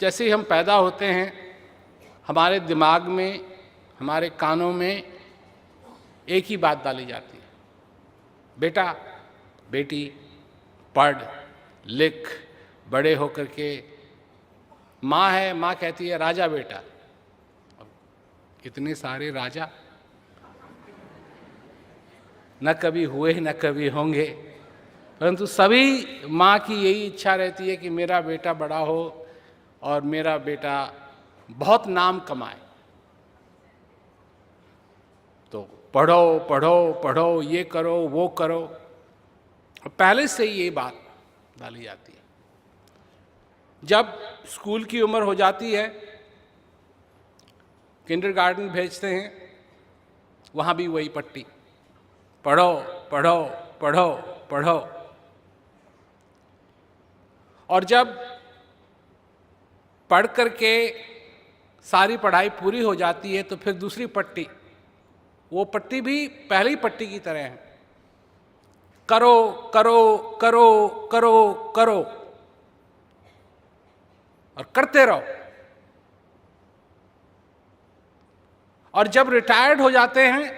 जैसे ही हम पैदा होते हैं हमारे दिमाग में, हमारे कानों में एक ही बात डाली जाती है, बेटा बेटी पढ़ लिख बड़े होकर के। माँ है, माँ कहती है राजा बेटा। इतने सारे राजा न कभी हुए न कभी होंगे, परंतु सभी माँ की यही इच्छा रहती है कि मेरा बेटा बड़ा हो और मेरा बेटा बहुत नाम कमाए। तो पढ़ो पढ़ो पढ़ो, ये करो वो करो, पहले से ही ये बात डाली जाती है। जब स्कूल की उम्र हो जाती है, किंडरगार्टन भेजते हैं, वहाँ भी वही पट्टी, पढ़ो पढ़ो पढ़ो पढ़ो। और जब पढ़ करके सारी पढ़ाई पूरी हो जाती है तो फिर दूसरी पट्टी, वो पट्टी भी पहली पट्टी की तरह है, करो करो करो करो करो और करते रहो। और जब रिटायर्ड हो जाते हैं,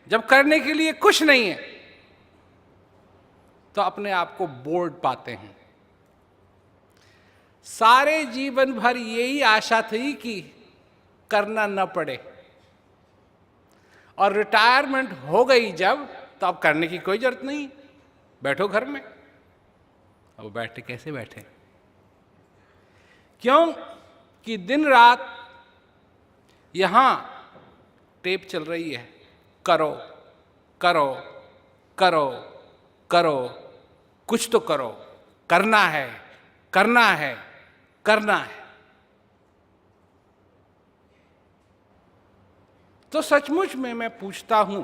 जब करने के लिए कुछ नहीं है, तो अपने आप को बोर्ड पाते हैं। सारे जीवन भर यही आशा थी कि करना न पड़े, और रिटायरमेंट हो गई जब, तो अब करने की कोई जरूरत नहीं, बैठो घर में। अब बैठे कैसे बैठे? क्यों कि दिन रात यहां टेप चल रही है, करो करो करो करो, कुछ तो करो, करना है करना है करना है। तो सचमुच में मैं पूछता हूं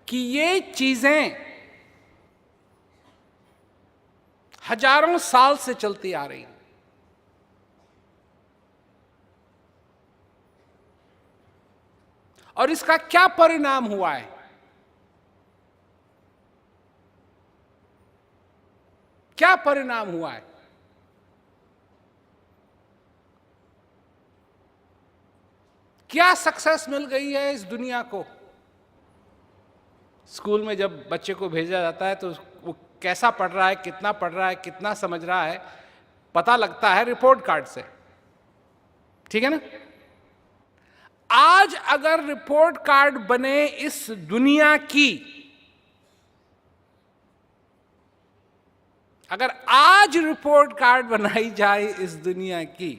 कि ये चीजें हजारों साल से चलती आ रही हैं, और इसका क्या परिणाम हुआ है? क्या परिणाम हुआ है? क्या सक्सेस मिल गई है इस दुनिया को? स्कूल में जब बच्चे को भेजा जाता है तो वो कैसा पढ़ रहा है, कितना पढ़ रहा है, कितना समझ रहा है, पता लगता है रिपोर्ट कार्ड से, ठीक है ना? आज अगर रिपोर्ट कार्ड बने इस दुनिया की, अगर आज रिपोर्ट कार्ड बनाई जाए इस दुनिया की,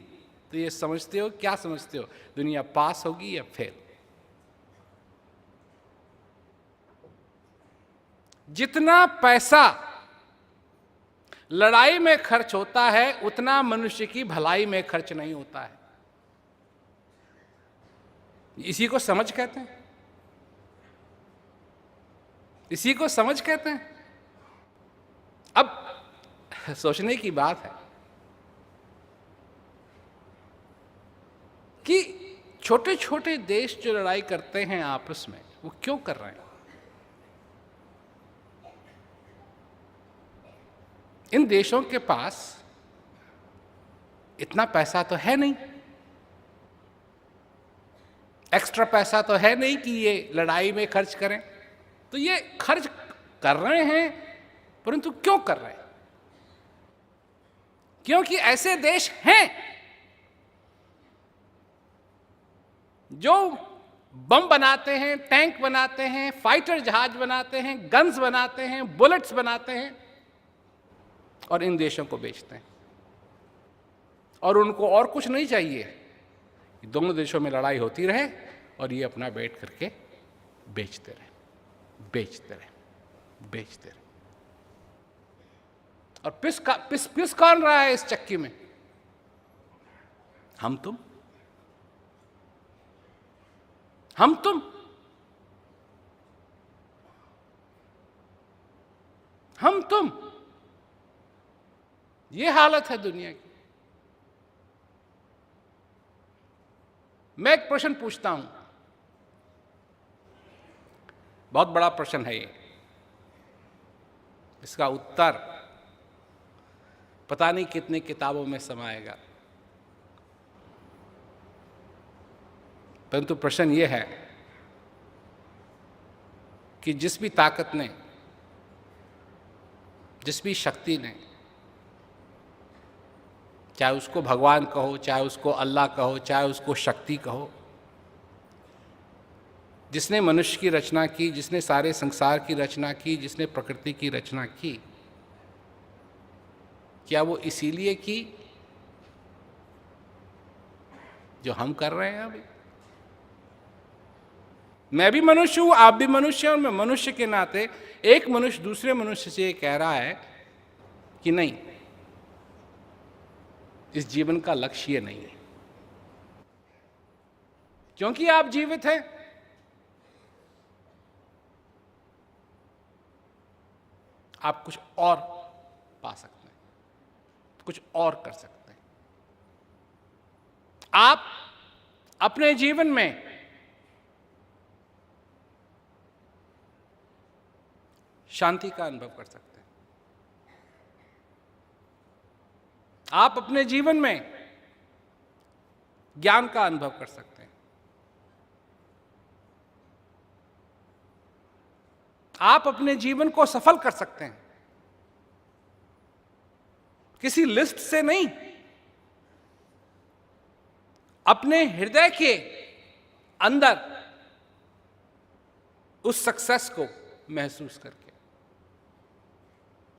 तो ये समझते हो, क्या समझते हो, दुनिया पास होगी या फेल? जितना पैसा लड़ाई में खर्च होता है उतना मनुष्य की भलाई में खर्च नहीं होता है। इसी को समझ कहते हैं, इसी को समझ कहते हैं। अब सोचने की बात है कि छोटे छोटे देश जो लड़ाई करते हैं आपस में, वो क्यों कर रहे हैं? इन देशों के पास इतना पैसा तो है नहीं, एक्स्ट्रा पैसा तो है नहीं कि ये लड़ाई में खर्च करें। तो ये खर्च कर रहे हैं, परंतु क्यों कर रहे हैं? क्योंकि ऐसे देश हैं जो बम बनाते हैं, टैंक बनाते हैं, फाइटर जहाज बनाते हैं, गन्स बनाते हैं, बुलेट्स बनाते हैं, और इन देशों को बेचते हैं। और उनको और कुछ नहीं चाहिए, दोनों देशों में लड़ाई होती रहे और ये अपना बैठ करके बेचते रहे बेचते रहे बेचते रहे। और पिस कौन रहा है इस चक्की में? हम तुम, हम तुम, हम तुम। ये हालत है दुनिया की। मैं एक प्रश्न पूछता हूं, बहुत बड़ा प्रश्न है ये, इसका उत्तर पता नहीं कितनी किताबों में समाएगा। परंतु प्रश्न ये है कि जिस भी ताकत ने, जिस भी शक्ति ने, चाहे उसको भगवान कहो, चाहे उसको अल्लाह कहो, चाहे उसको शक्ति कहो, जिसने मनुष्य की रचना की, जिसने सारे संसार की रचना की, जिसने प्रकृति की रचना की, क्या वो इसीलिए की जो हम कर रहे हैं अभी? मैं भी मनुष्य हूं, आप भी मनुष्य हैं, और मैं मनुष्य के नाते एक मनुष्य दूसरे मनुष्य से ये कह रहा है कि नहीं, इस जीवन का लक्ष्य ये नहीं है। क्योंकि आप जीवित हैं, आप कुछ और पा सकते हैं, कुछ और कर सकते हैं। आप अपने जीवन में शांति का अनुभव कर सकते हैं। आप अपने जीवन में ज्ञान का अनुभव कर सकते हैं। आप अपने जीवन को सफल कर सकते हैं, किसी लिस्ट से नहीं, अपने हृदय के अंदर उस सक्सेस को महसूस करके।